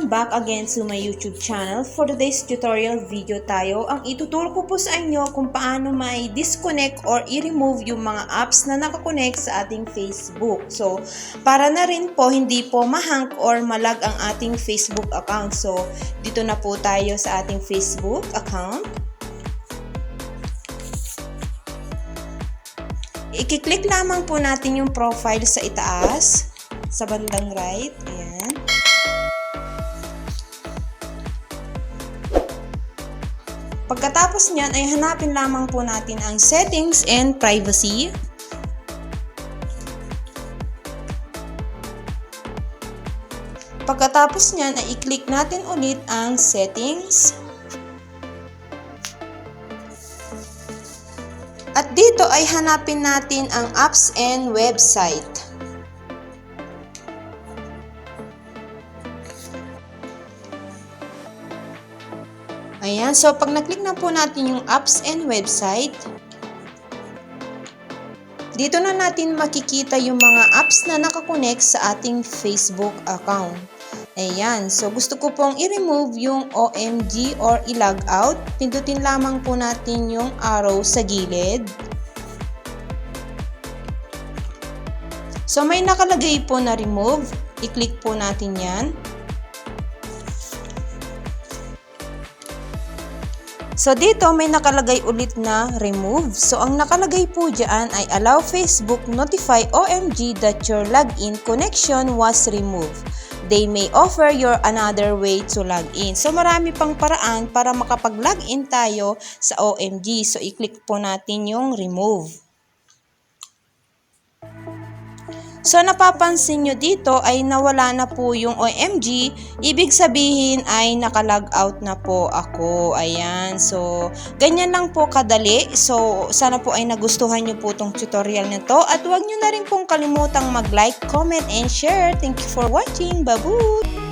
Welcome back again to my YouTube channel. For today's tutorial video tayo, ang ituturo ko po sa inyo kung paano disconnect or i-remove yung mga apps na nakakonect sa ating Facebook. So, para na rin po hindi po mahang or malag ang ating Facebook account. So, dito na po tayo sa ating Facebook account. I-click lamang po natin yung profile sa itaas, sa bandang right. Ayan. Pagkatapos niyan ay hanapin lamang po natin ang settings and privacy. Pagkatapos niyan ay i-click natin ulit ang settings. At dito ay hanapin natin ang apps and website. Ayan, so pag na-click na po natin yung apps and website, dito na natin makikita yung mga apps na nakakonect sa ating Facebook account. Ayan, so gusto ko pong i-remove yung OMG or i-log out. Pindutin lamang po natin yung arrow sa gilid. So may nakalagay po na remove. I-click po natin yan. So dito may nakalagay ulit na remove. So ang nakalagay po dyan ay allow Facebook notify OMG that your login connection was removed. They may offer you another way to log in. So marami pang paraan para makapag-login tayo sa OMG. So i-click po natin yung remove. So napapansin nyo dito ay nawala na po yung OMG, ibig sabihin ay nakalog out na po ako. Ayan, so ganyan lang po kadali. So sana po ay nagustuhan nyo po tong tutorial nito at huwag nyo na rin pong kalimutang mag-like, comment, and share. Thank you for watching. Babu!